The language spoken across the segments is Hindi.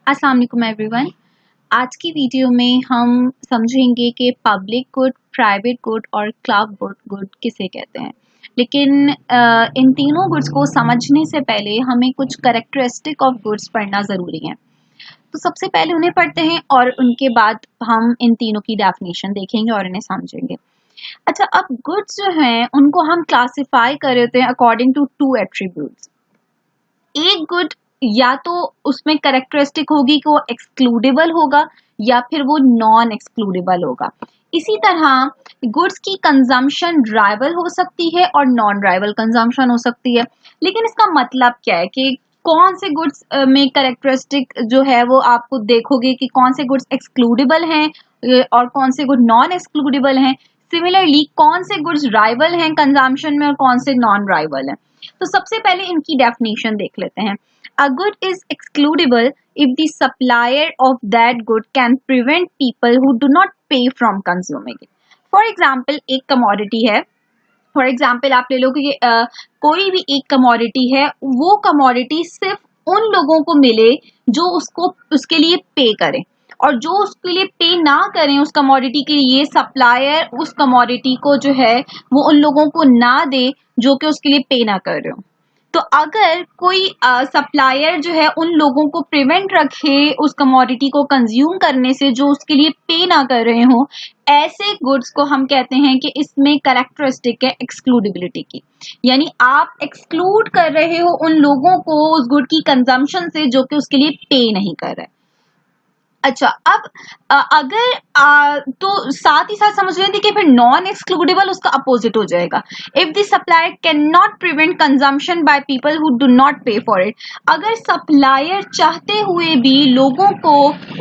अस्सलाम वालेकुम एवरीवन। आज की वीडियो में हम समझेंगे कि पब्लिक गुड, प्राइवेट गुड और क्लब गुड किसे कहते हैं। लेकिन इन तीनों गुड्स को समझने से पहले हमें कुछ कैरेक्टरिस्टिक ऑफ गुड्स पढ़ना ज़रूरी है। तो सबसे पहले उन्हें पढ़ते हैं और उनके बाद हम इन तीनों की डेफिनेशन देखेंगे और इन्हें समझेंगे। अच्छा, अब गुड्स जो हैं उनको हम क्लासिफाई कर रहे हैं अकॉर्डिंग टू टू एट्रीब्यूट्स। एक गुड या तो उसमें कैरेक्टरिस्टिक होगी कि वो एक्सक्लूडेबल होगा या फिर वो नॉन एक्सक्लूडेबल होगा। इसी तरह गुड्स की कंजम्पशन ड्राइवल हो सकती है और नॉन ड्राइवल कंजम्पशन हो सकती है। लेकिन इसका मतलब क्या है कि कौन से गुड्स में कैरेक्टरिस्टिक जो है वो आपको देखोगे कि कौन से गुड्स एक्सक्लूडेबल हैं और कौन से गुड नॉन एक्सक्लूडेबल हैं। सिमिलरली कौन से गुड्स ड्राइवल हैं कंजम्पशन में और कौन से नॉन ड्राइवल हैं। तो सबसे पहले इनकी डेफिनेशन देख लेते हैं। A good is excludable if the supplier of that good can prevent people who do not pay from consuming it. For example, एक commodity है। For example, आप ले लो कि कोई भी एक commodity है, वो commodity सिर्फ उन लोगों को मिले जो उसके लिए पे करें, और जो उसके लिए पे ना करें उस कमोडिटी के लिए, सप्लायर उस कमोडिटी को जो है वो उन लोगों को ना दे जो कि उसके लिए पे ना कर रहे हो। तो अगर कोई सप्लायर जो है उन लोगों को प्रिवेंट रखे उस कमोडिटी को कंज्यूम करने से जो उसके लिए पे ना कर रहे हो, ऐसे गुड्स को हम कहते हैं कि इसमें कैरेक्टरिस्टिक है एक्सक्लूडेबिलिटी की। यानी आप एक्सक्लूड कर रहे हो उन लोगों को उस गुड की कंजम्पशन से जो कि उसके लिए पे नहीं कर रहे। अच्छा, अब अगर तो साथ ही साथ समझ लेते कि फिर नॉन एक्सक्लूडेबल उसका अपोजिट हो जाएगा। If the supplier can not prevent consumption by people who do not पे फॉर इट, अगर सप्लायर चाहते हुए भी लोगों को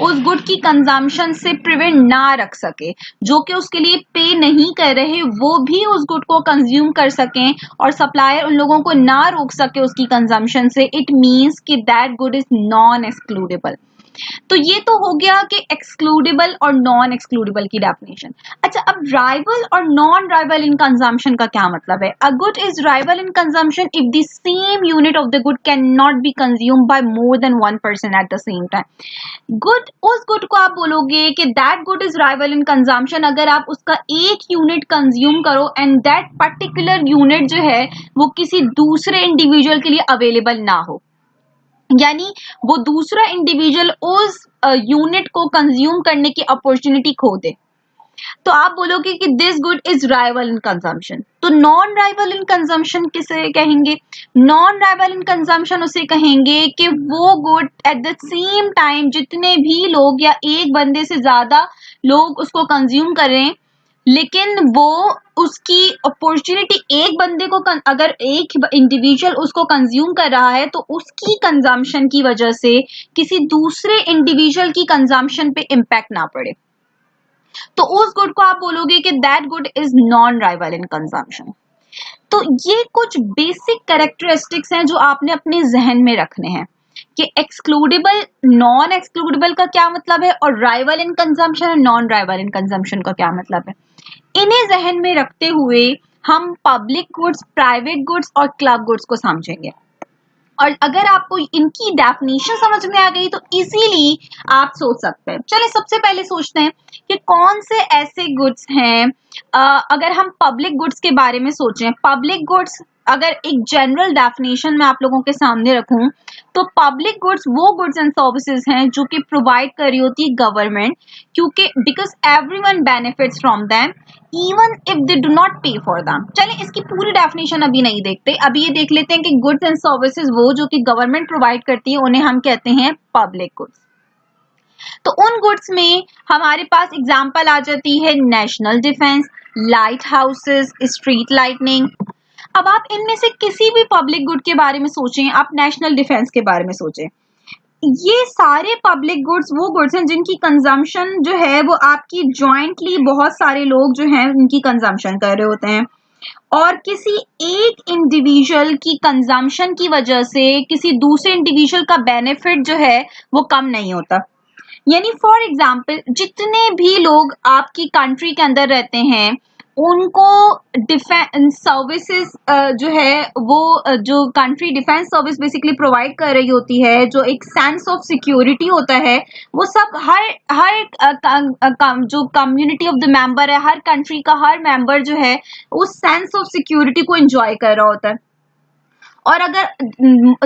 उस गुड की कंजम्पशन से प्रिवेंट ना रख सके, जो कि उसके लिए पे नहीं कर रहे, वो भी उस गुड को कंज्यूम कर सकें और सप्लायर उन लोगों को ना रोक सके उसकी कंजम्पशन से, इट मीन्स कि that good is non excludable. तो ये तो हो गया कि एक्सक्लूडेबल और नॉन एक्सक्लूडेबल की डेफिनेशन। अच्छा, अब ड्राइवल और नॉन ड्राइवल इन कंजम्पशन का क्या मतलब है। A good is drivel in consumption if the same unit of the good can not be consumed by more than one person at the same time. Good, उस गुड को आप बोलोगे कि that good is drivel in consumption अगर आप उसका एक यूनिट कंज्यूम करो एंड दैट पर्टिकुलर यूनिट जो है वो किसी दूसरे इंडिविजुअल के लिए अवेलेबल ना हो, यानी वो दूसरा इंडिविजुअल उस यूनिट को कंज्यूम करने की अपॉर्चुनिटी खो दे, तो आप बोलोगे कि this good is rival in consumption. तो नॉन राइवल इन कंजम्पशन किसे कहेंगे। नॉन राइवल इन कंजम्पशन उसे कहेंगे कि वो good at the same time जितने भी लोग या एक बंदे से ज्यादा लोग उसको कंज्यूम करें, लेकिन वो उसकी अपॉर्चुनिटी एक बंदे को अगर एक इंडिविजुअल उसको कंज्यूम कर रहा है तो उसकी कंजम्पशन की वजह से किसी दूसरे इंडिविजुअल की कंजम्पशन पे इम्पैक्ट ना पड़े, तो उस गुड को आप बोलोगे कि that good is non rival in consumption. तो ये कुछ बेसिक कैरेक्टरिस्टिक्स हैं जो आपने अपने जहन में रखने हैं कि एक्सक्लूडेबल नॉन एक्सक्लूडेबल का क्या मतलब है और राइवल इन कंजम्पशन और नॉन राइवल इन कंजम्पशन का क्या मतलब है। इन्हें जहन में रखते हुए हम पब्लिक गुड्स, प्राइवेट गुड्स और क्लब गुड्स को समझेंगे। और अगर आपको इनकी डेफिनेशन समझ में आ गई तो इजीली आप सोच सकते हैं। चलिए सबसे पहले सोचते हैं कि कौन से ऐसे गुड्स हैं। अगर हम पब्लिक गुड्स के बारे में सोचें, पब्लिक गुड्स अगर एक जनरल डेफिनेशन मैं आप लोगों के सामने रखूं तो पब्लिक गुड्स वो गुड्स एंड सर्विसेज हैं जो कि प्रोवाइड कर रही होती है गवर्नमेंट, क्योंकि because everyone benefits from them even if they do not पे फॉर देम। चलिए इसकी पूरी डेफिनेशन अभी नहीं देखते, अभी ये देख लेते हैं कि गुड्स एंड सर्विसेज वो जो कि गवर्नमेंट प्रोवाइड करती है उन्हें हम कहते हैं पब्लिक गुड्स। तो उन गुड्स में हमारे पास एग्जांपल आ जाती है national defence, light houses, street lightning. अब आप इनमें से किसी भी पब्लिक गुड के बारे में सोचें, आप नेशनल डिफेंस के बारे में सोचें, ये सारे पब्लिक गुड्स वो गुड्स हैं जिनकी कंजम्पशन जो है वो आपकी जॉइंटली बहुत सारे लोग जो हैं उनकी कंजम्पशन कर रहे होते हैं, और किसी एक इंडिविजुअल की कंजम्पशन की वजह से किसी दूसरे इंडिविजुअल का बेनिफिट जो है वो कम नहीं होता। यानी फॉर एग्जाम्पल जितने भी लोग आपकी कंट्री के अंदर रहते हैं उनको डिफेंस सर्विसेज जो है वो जो country defence service basically provide कर रही होती है, जो एक सेंस ऑफ सिक्योरिटी होता है, वो सब हर हर जो कम्युनिटी ऑफ द मेंबर है, हर कंट्री का हर मेंबर जो है उस सेंस ऑफ सिक्योरिटी को एंजॉय कर रहा होता है। और अगर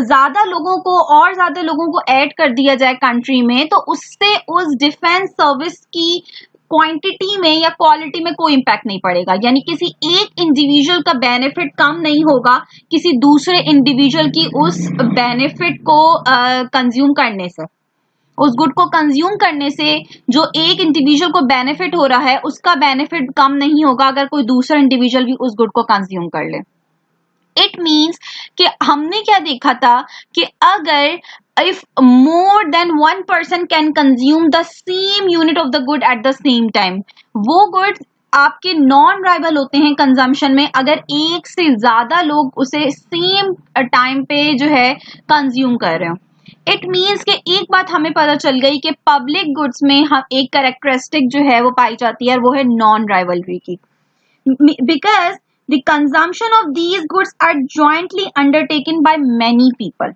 ज्यादा लोगों को और ज्यादा लोगों को ऐड कर दिया जाए कंट्री में, तो उससे उस डिफेंस सर्विस की क्वांटिटी में या क्वालिटी में कोई इम्पैक्ट नहीं पड़ेगा। यानी किसी एक इंडिविजुअल का बेनिफिट कम नहीं होगा किसी दूसरे इंडिविजुअल की उस बेनिफिट को कंज्यूम करने से। उस गुड को कंज्यूम करने से जो एक इंडिविजुअल को बेनिफिट हो रहा है उसका बेनिफिट कम नहीं होगा अगर कोई दूसरा इंडिविजुअल भी उस गुड को कंज्यूम कर ले। इट मीन्स कि हमने क्या देखा था कि अगर if more than one person can consume the same unit of the good at the same time, वो गुड आपके नॉन राइवल होते हैं कंजम्पशन में अगर एक से ज्यादा लोग उसे सेम टाइम पे जो है कंज्यूम कर रहे हो। इट मीन्स कि एक बात हमें पता चल गई कि पब्लिक गुड्स में हम एक कैरेक्टरिस्टिक जो है वो पाई जाती है, वो है नॉन राइवलरी की। Because the consumption of these goods are jointly undertaken by many people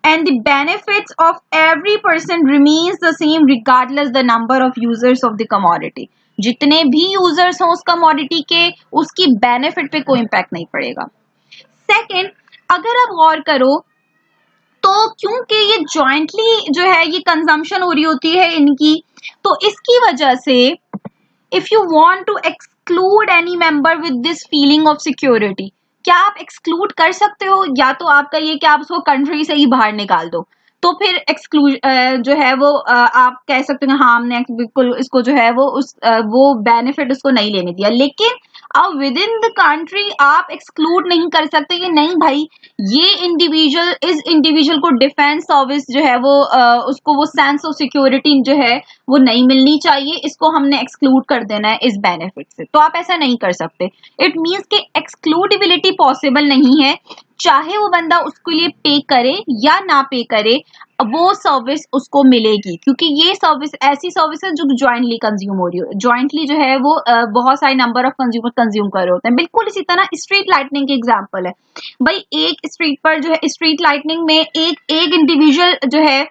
and the benefits of every person remains the same regardless the number of users of the commodity। जितने भी यूजर्स हों उस कमोडिटी के, उसकी बेनिफिट पे कोई इम्पैक्ट नहीं पड़ेगा। सेकंड, अगर आप गौर करो तो क्योंकि ये जॉइंटली जो है ये कंजम्पशन हो रही होती है इनकी, तो इसकी वजह से if you want to exclude any member with this feeling of security, क्या आप एक्सक्लूड कर सकते हो? या तो आपका ये कि आप उसको कंट्री से ही बाहर निकाल दो, तो फिर एक्सक्लूज जो है वो आप कह सकते हैं हाँ हमने बिल्कुल इसको जो है वो बेनिफिट उसको नहीं लेने दिया। लेकिन अब विद इन द कंट्री आप एक्सक्लूड नहीं कर सकते कि नहीं भाई ये इंडिविजुअल, इस इंडिविजुअल को डिफेंस सर्विस जो है वो उसको वो सेंस ऑफ सिक्योरिटी जो है वो नहीं मिलनी चाहिए, इसको हमने एक्सक्लूड कर देना है इस बेनिफिट से। तो आप ऐसा नहीं कर सकते। इट मीन्स कि एक्सक्लूडिबिलिटी पॉसिबल नहीं है, चाहे वो बंदा उसके लिए पे करे या ना पे करे, वो सर्विस उसको मिलेगी, क्योंकि ये सर्विस ऐसी सर्विस है जो ज्वाइंटली कंज्यूम हो रही हो, ज्वाइंटली जो है वो बहुत सारे नंबर ऑफ कंज्यूमर कंज्यूम कर रहे होते हैं। बिल्कुल इसी तरह स्ट्रीट लाइटनिंग की एग्जांपल है भाई, एक स्ट्रीट पर जो है स्ट्रीट लाइटनिंग में एक इंडिविजुअल जो है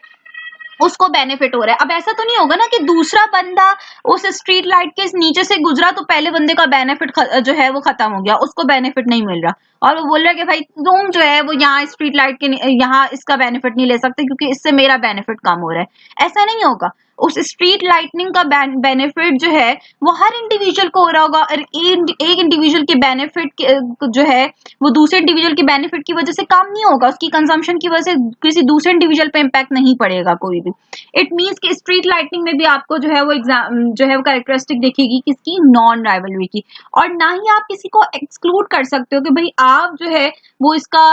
उसको बेनिफिट हो रहा है। अब ऐसा तो नहीं होगा ना कि दूसरा बंदा उस स्ट्रीट लाइट के नीचे से गुजरा तो पहले बंदे का बेनिफिट जो है वो खत्म हो गया, उसको बेनिफिट नहीं मिल रहा, और वो बोल रहा है कि भाई तुम जो है वो यहाँ स्ट्रीट लाइट के यहाँ इसका बेनिफिट नहीं ले सकते क्योंकि इससे मेरा बेनिफिट कम हो रहा है। ऐसा नहीं होगा। उस स्ट्रीट लाइटनिंग का बेनिफिट जो है वो हर इंडिविजुअल को हो रहा होगा, और एक इंडिविजुअल के बेनिफिट जो है वो दूसरे इंडिविजुअल के बेनिफिट की वजह से कम नहीं होगा, उसकी कंजम्पशन की वजह से किसी दूसरे इंडिविजुअल पे इम्पैक्ट नहीं पड़ेगा कोई भी। इट मीन्स कि स्ट्रीट लाइटनिंग में भी आपको जो है वो जो है वो कैरेक्टरिस्टिक दिखेगी किसकी, नॉन राइवलरी की। और ना ही आप किसी को एक्सक्लूड कर सकते हो कि भाई आप जो है वो इसका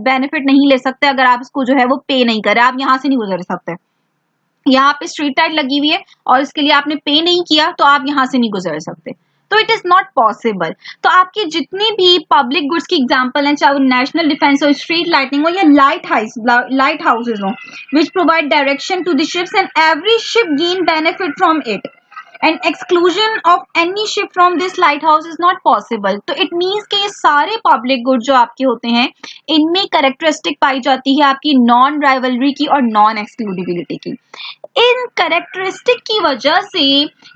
बेनिफिट नहीं ले सकते अगर आप इसको जो है वो पे नहीं करें, आप यहाँ से नहीं गुजर सकते। यहाँ पे स्ट्रीट लाइट लगी हुई है और इसके लिए आपने पे नहीं किया तो आप यहाँ से नहीं गुजर सकते, तो इट इज नॉट पॉसिबल। तो आपकी जितनी भी पब्लिक गुड्स की एग्जांपल हैं, चाहे वो नेशनल डिफेंस हो, स्ट्रीट लाइटनिंग हो या लाइट हाउसेज हो, which provide direction to the ships and every ship gain benefit from it and exclusion of any ship from this lighthouse is not possible। तो it means कि ये सारे public goods जो आपके होते हैं इनमें कैरेक्टरिस्टिक पाई जाती है आपकी नॉन राइवलरी की और नॉन एक्सक्लूडिबिलिटी की। इन कैरेक्टरिस्टिक की वजह से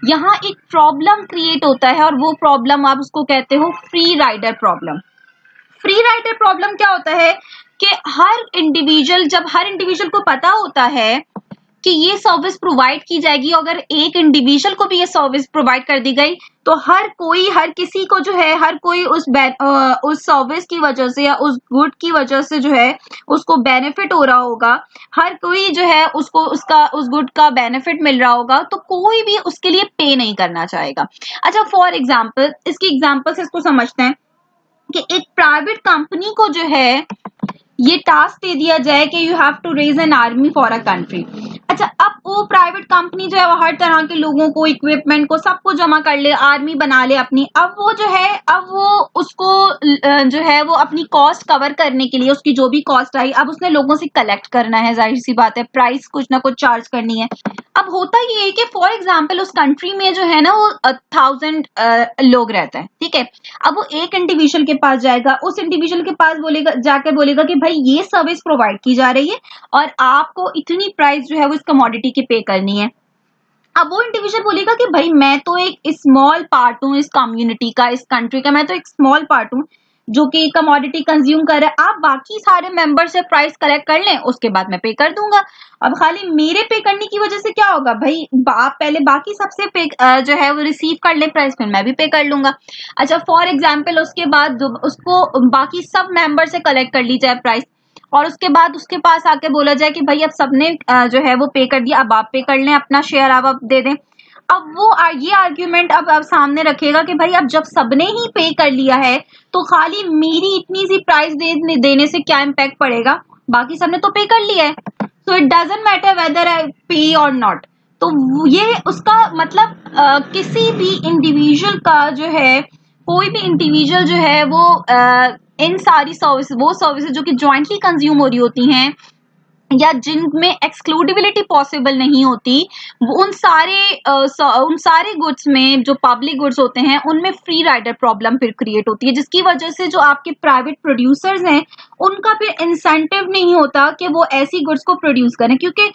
यहाँ एक प्रॉब्लम क्रिएट होता है और वो प्रॉब्लम आप उसको कहते हो free rider problem. Free rider problem क्या होता है कि हर इंडिविजुअल को पता होता है कि ये सर्विस प्रोवाइड की जाएगी, अगर एक इंडिविजुअल को भी ये सर्विस प्रोवाइड कर दी गई तो हर किसी को जो है हर कोई उस सर्विस की वजह से या उस गुड की वजह से जो है उसको बेनिफिट हो रहा होगा, हर कोई जो है उसको उस गुड का बेनिफिट मिल रहा होगा, तो कोई भी उसके लिए पे नहीं करना चाहेगा। अच्छा, फॉर एग्जाम्पल इसकी एग्जाम्पल से इसको समझते हैं कि एक प्राइवेट कंपनी को जो है ये टास्क दे दिया जाए कि you have to raise an army for a country. अच्छा, अब वो प्राइवेट कंपनी जो है वो हर तरह के लोगों को, इक्विपमेंट को, सबको जमा कर ले, आर्मी बना ले अपनी। अब वो उसको जो है वो अपनी कॉस्ट कवर करने के लिए उसकी जो भी कॉस्ट आई अब उसने लोगों से कलेक्ट करना है, जाहिर सी बात है प्राइस कुछ ना कुछ चार्ज करनी है। अब होता ये है कि फॉर एग्जाम्पल उस कंट्री में जो है ना वो 1000 लोग रहते हैं, ठीक है। अब वो एक इंडिविजुअल के पास जाएगा, उस इंडिविजुअल के पास बोलेगा, जाके बोलेगा कि भाई ये सर्विस प्रोवाइड की जा रही है और आपको इतनी प्राइस जो है वो इस कमोडिटी की पे करनी है। अब वो इंडिविजुअल बोलेगा कि भाई मैं तो एक स्मॉल पार्ट हूँ इस कम्युनिटी का, इस कंट्री का, मैं तो एक स्मॉल पार्ट हूँ जो कि कमोडिटी कंज्यूम कर रहा है, आप बाकी सारे मेंबर से प्राइस कलेक्ट कर लें, उसके बाद मैं पे कर दूंगा। अब खाली मेरे पे करने की वजह से क्या होगा भाई, आप पहले बाकी सबसे पे जो है वो रिसीव कर ले प्राइस, फिर मैं भी पे कर लूंगा। अच्छा फॉर एग्जाम्पल उसके बाद उसको बाकी सब मेंबर से कलेक्ट कर ली जाए प्राइस, और उसके बाद उसके पास आके बोला जाए कि भाई अब सबने जो है वो पे कर दिया, अब आप पे कर लें अपना शेयर, अब दे दें। अब वो ये आर्ग्यूमेंट अब सामने रखेगा कि भाई अब जब सबने ही पे कर लिया है तो खाली मेरी इतनी सी प्राइस देने से क्या इम्पैक्ट पड़ेगा, बाकी सबने तो पे कर लिया है, so it doesn't matter whether I पे और नॉट। तो ये उसका मतलब किसी भी इंडिविजुअल का जो है, कोई भी इंडिविजुअल जो है वो इन सारी सर्विस, वो सर्विसेज जो कि जॉइंटली कंज्यूम हो रही होती हैं या जिनमें एक्सक्लूडिबिलिटी पॉसिबल नहीं होती, उन सारे गुड्स में जो पब्लिक गुड्स होते हैं उनमें फ्री राइडर प्रॉब्लम फिर क्रिएट होती है, जिसकी वजह से जो आपके प्राइवेट प्रोड्यूसर्स हैं उनका फिर इंसेंटिव नहीं होता कि वो ऐसी गुड्स को प्रोड्यूस करें, क्योंकि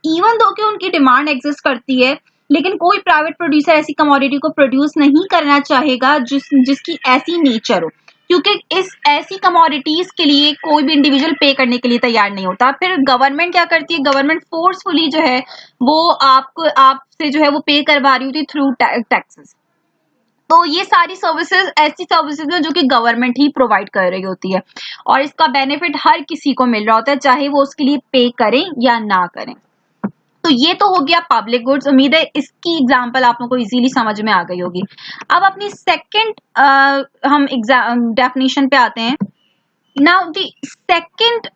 इवन दो कि उनकी डिमांड एग्जिस्ट करती है, लेकिन कोई प्राइवेट प्रोड्यूसर ऐसी कमोडिटी को प्रोड्यूस नहीं करना चाहेगा जिसकी ऐसी नेचर हो, क्योंकि इस ऐसी कमोडिटीज के लिए कोई भी इंडिविजुअल पे करने के लिए तैयार नहीं होता। फिर गवर्नमेंट क्या करती है, गवर्नमेंट फोर्सफुली जो है वो आपसे जो है वो पे करवा रही होती है थ्रू टैक्सेस। तो ये सारी सर्विसेज ऐसी सर्विसेज है जो कि गवर्नमेंट ही प्रोवाइड कर रही होती है और इसका बेनिफिट हर किसी को मिल रहा होता है, चाहे वो उसके लिए पे करें या ना करें। तो ये तो हो गया पब्लिक गुड्स। उम्मीद है इसकी एग्जांपल आप लोगों को इजीली समझ में आ गई होगी। अब अपनी सेकंड हम डेफिनेशन पे आते हैं। नाउ द सेकंड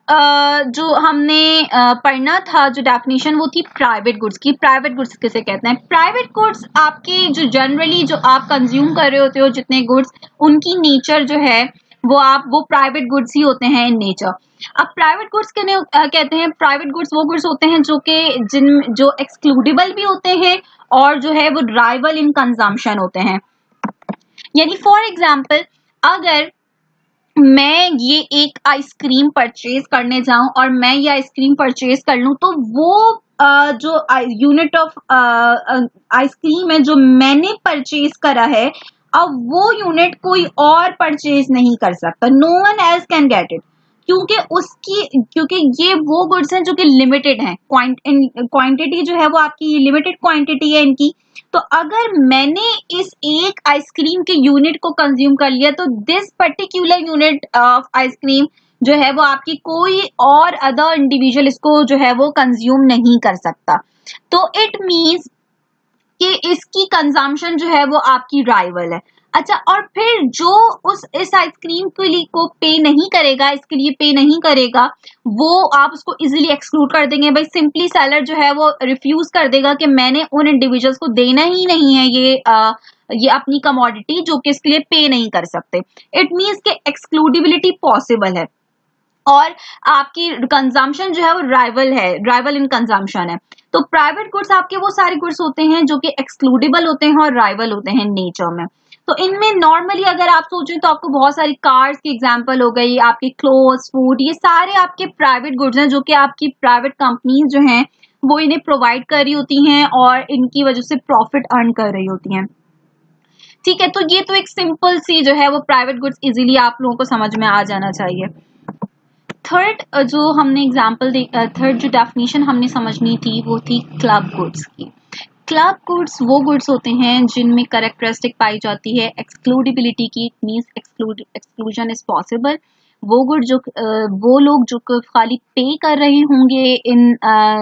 जो हमने पढ़ना था जो डेफिनेशन, वो थी प्राइवेट गुड्स की। प्राइवेट गुड्स किसे कहते हैं? प्राइवेट गुड्स आपकी जो जनरली जो आप कंज्यूम कर रहे होते हो जितने गुड्स, उनकी नेचर जो है वो प्राइवेट गुड्स ही होते हैं इन नेचर। अब प्राइवेट गुड्स कहते हैं, प्राइवेट गुड्स वो गुड्स होते हैं जो एक्सक्लूडेबल भी होते हैं और जो है वो राइवल इन कंजम्पशन होते हैं। यानी फॉर एग्जाम्पल अगर मैं ये एक आइसक्रीम परचेज करने जाऊं और मैं ये आइसक्रीम परचेज कर लूं, तो वो जो यूनिट ऑफ आइसक्रीम है जो मैंने परचेज करा है, अब वो यूनिट कोई और परचेज नहीं कर सकता, no one else can get it, क्योंकि ये वो गुड्स हैं जो कि लिमिटेड हैं, क्वांटिटी जो है वो आपकी लिमिटेड क्वांटिटी है इनकी। तो अगर मैंने इस एक आइसक्रीम के यूनिट को कंज्यूम कर लिया तो this particular unit of ice cream जो है वो आपकी कोई और अदर इंडिविजुअल इसको जो है वो कंज्यूम नहीं कर सकता। तो इट मीन्स कि इसकी कंजम्पशन जो है वो आपकी राइवल है। अच्छा, और फिर जो इस आइसक्रीम के लिए को पे नहीं करेगा, इसके लिए पे नहीं करेगा, वो आप उसको इजीली एक्सक्लूड कर देंगे। भाई सिंपली सेलर जो है वो रिफ्यूज कर देगा कि मैंने उन इंडिविजुअल्स को देना ही नहीं है ये अपनी कमोडिटी जो कि इसके लिए पे नहीं कर सकते। इट मीन्स के एक्सक्लूडिबिलिटी पॉसिबल है और आपकी कंजम्पशन जो है वो राइवल इन कंजम्पशन है। तो प्राइवेट गुड्स आपके वो सारे गुड्स होते हैं जो कि एक्सक्लूडेबल होते हैं और राइवल होते हैं नेचर में। तो इनमें नॉर्मली अगर आप सोचें तो आपको बहुत सारी कार्स की एग्जांपल हो गई, आपकी क्लोथ्स, फूड, ये सारे आपके प्राइवेट गुड्स हैं जो कि आपकी प्राइवेट कंपनीज जो हैं वो इन्हें प्रोवाइड कर रही होती हैं और इनकी वजह से प्रॉफिट अर्न कर रही होती हैं। ठीक है, तो ये तो एक सिंपल सी जो है वो प्राइवेट गुड्स इजीली आप लोगों को समझ में आ जाना चाहिए। थर्ड जो डेफिनेशन हमने समझनी थी वो थी क्लब गुड्स की। क्लब गुड्स वो गुड्स होते हैं जिनमें कैरेक्टरिस्टिक पाई जाती है एक्सक्लूडिबिलिटी की, मींस एक्सक्लूजन इज पॉसिबल। वो लोग जो खाली पे कर रहे होंगे इन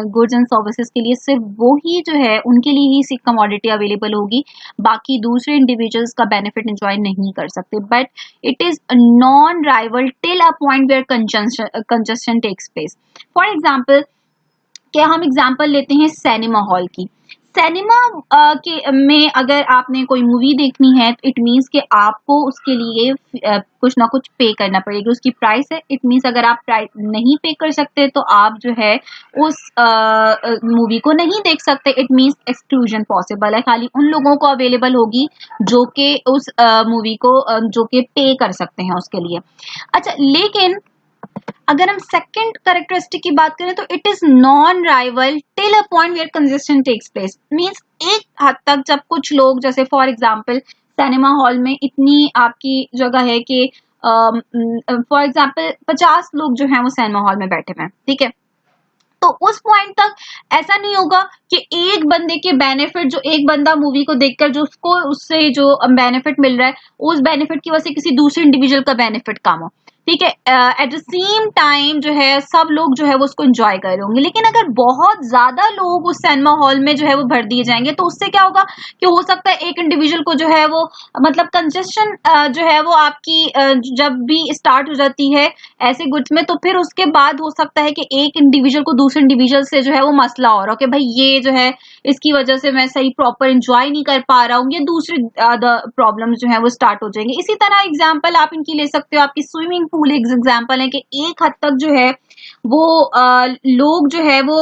गुड्स एंड सर्विसेज के लिए, सिर्फ वो ही जो है उनके लिए ही कमोडिटी अवेलेबल होगी, बाकी दूसरे इंडिविजुअल्स का बेनिफिट एंजॉय नहीं कर सकते। But it is non rival till a point where congestion takes place. For example क्या हम एग्जाम्पल लेते हैं सिनेमा हॉल की। सिनेमा के में अगर आपने कोई मूवी देखनी है तो इट मीन्स कि आपको उसके लिए कुछ ना कुछ पे करना पड़ेगी, उसकी प्राइस है। इट मीन्स अगर आप प्राइस नहीं पे कर सकते तो आप जो है उस मूवी को नहीं देख सकते। इट मीन्स एक्सक्लूजन पॉसिबल है, खाली उन लोगों को अवेलेबल होगी जो कि उस मूवी को जो कि पे कर सकते हैं उसके लिए। अच्छा, लेकिन अगर हम सेकंड कैरेक्टरिस्टिक की बात करें तो it is non rival till a point where congestion takes place. Means एक हद तक जब कुछ लोग, जैसे फॉर एग्जांपल सिनेमा हॉल में इतनी आपकी जगह है कि फॉर एग्जांपल 50 लोग जो हैं वो सिनेमा हॉल में बैठे हुए हैं, ठीक है। तो उस पॉइंट तक ऐसा नहीं होगा कि एक बंदे के बेनिफिट, जो एक बंदा मूवी को देखकर जो उसको उससे जो बेनिफिट मिल रहा है, उस बेनिफिट की वजह से किसी दूसरे इंडिविजुअल का बेनिफिट कम हो, ठीक है। एट द सेम टाइम जो है सब लोग जो है वो उसको एंजॉय कर रहे होंगे। लेकिन अगर बहुत ज्यादा लोग उस सिनेमा हॉल में जो है वो भर दिए जाएंगे तो उससे क्या होगा कि हो सकता है एक इंडिविजुअल को जो है वो मतलब कंजेशन जो है वो आपकी जब भी स्टार्ट हो जाती है ऐसे गुड्स में, तो फिर उसके बाद हो सकता है कि एक इंडिविजुअल को दूसरे इंडिविजुअल से जो है वो मसला हो रहा हो कि भाई ये जो है इसकी वजह से मैं सही प्रॉपर एंजॉय नहीं कर पा रहा हूँ, ये दूसरे अदर प्रॉब्लम्स जो है वो स्टार्ट हो जाएंगे। इसी तरह एग्जांपल आप इनकी ले सकते हो, आपकी स्विमिंग पूल एक एग्जांपल है कि एक हद तक जो है वो लोग जो है वो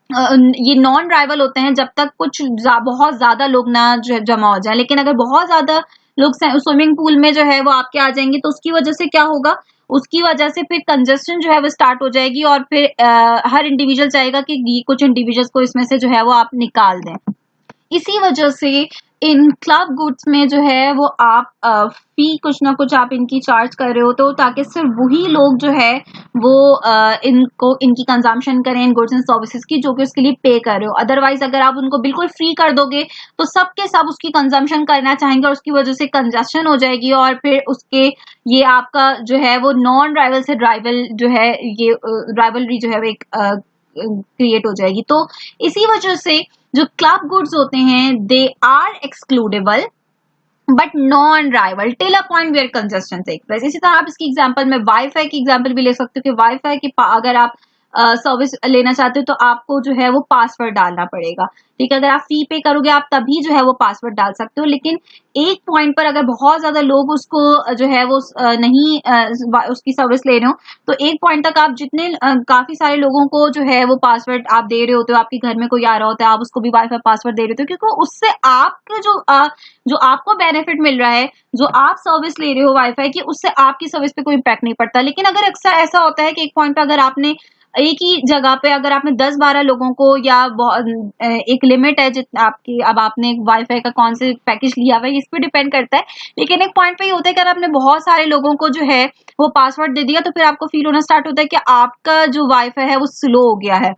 ये नॉन राइवल होते हैं जब तक कुछ बहुत ज्यादा लोग ना जो जमा हो जाए। लेकिन अगर बहुत ज्यादा लोग स्विमिंग पूल में जो है वो आपके आ जाएंगे तो उसकी वजह से क्या होगा, उसकी वजह से फिर कंजेस्शन जो है वो स्टार्ट हो जाएगी और फिर हर इंडिविजुअल चाहेगा कि कुछ इंडिविजुअल्स को इसमें से जो है वो आप निकाल दें। इसी वजह से इन क्लब गुड्स में जो है वो आप फी कुछ ना कुछ आप इनकी चार्ज कर रहे हो, तो ताकि सिर्फ वही लोग जो है वो इनको इनकी कंजम्पशन करें इन गुड्स एंड सर्विसेज की जो कि उसके लिए पे कर रहे हो। अदरवाइज अगर आप उनको बिल्कुल फ्री कर दोगे तो सब के सब उसकी कंजम्पशन करना चाहेंगे और उसकी वजह से कंजेशन हो जाएगी और फिर उसके ये आपका जो है वो नॉन राइवल से राइवल जो है ये राइवलरी जो है वो एक क्रिएट हो जाएगी। तो इसी वजह से जो क्लब गुड्स होते हैं they are excludable but non rival till a point where congestion take place. इसी तरह आप इसकी एग्जांपल में वाईफाई की एग्जांपल भी ले सकते हो कि वाईफाई की अगर आप सर्विस लेना चाहते हो तो आपको जो है वो पासवर्ड डालना पड़ेगा, ठीक है। अगर आप फी पे करोगे आप तभी जो है वो पासवर्ड डाल सकते हो। लेकिन एक पॉइंट पर अगर बहुत ज्यादा लोग उसको जो है वो नहीं उसकी सर्विस ले रहे हो तो एक पॉइंट तक आप जितने काफी सारे लोगों को जो है वो पासवर्ड आप दे रहे होते हो, आपके घर में कोई आ रहा होता है आप उसको भी वाईफाई पासवर्ड दे रहे होते हो, क्योंकि उससे आपके जो आपको बेनिफिट मिल रहा है, जो आप सर्विस ले रहे हो वाईफाई की, उससे आपकी सर्विस पे कोई इम्पैक्ट नहीं पड़ता। लेकिन अगर अक्सर ऐसा होता है कि एक पॉइंट पे अगर आपने एक ही जगह पे अगर आपने 10-12 लोगों को या एक लिमिट है जितना आपकी, अब आपने वाईफाई का कौन से पैकेज लिया हुआ है इस पे डिपेंड करता है। लेकिन एक पॉइंट पे ये होता है कि अगर आपने बहुत सारे लोगों को जो है वो पासवर्ड दे दिया तो फिर आपको फील होना स्टार्ट होता है कि आपका जो वाईफाई है वो स्लो हो गया है,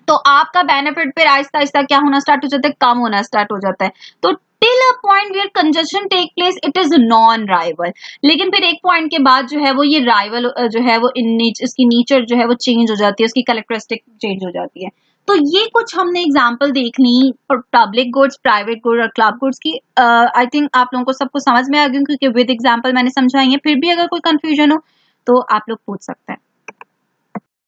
तो आपका बेनिफिट फिर आहिस्ता आहिस्ता क्या होना स्टार्ट हो जाता है, कम होना स्टार्ट हो जाता है। तो till a point where congestion take place it is non rival. लेकिन फिर एक पॉइंट के बाद जो है वो ये राइवल जो है वो इसकी नेचर जो है वो चेंज हो जाती है, उसकी कैरेक्टरिस्टिक चेंज हो जाती है। तो ये कुछ हमने एग्जांपल देख ली पब्लिक गुड्स, प्राइवेट गुड्स और क्लब गुड्स की। आई थिंक आप लोगों को सबको समझ में आ गई क्योंकि विद एग्जांपल मैंने समझाई है। फिर भी अगर कोई कंफ्यूजन हो तो आप लोग पूछ सकते हैं।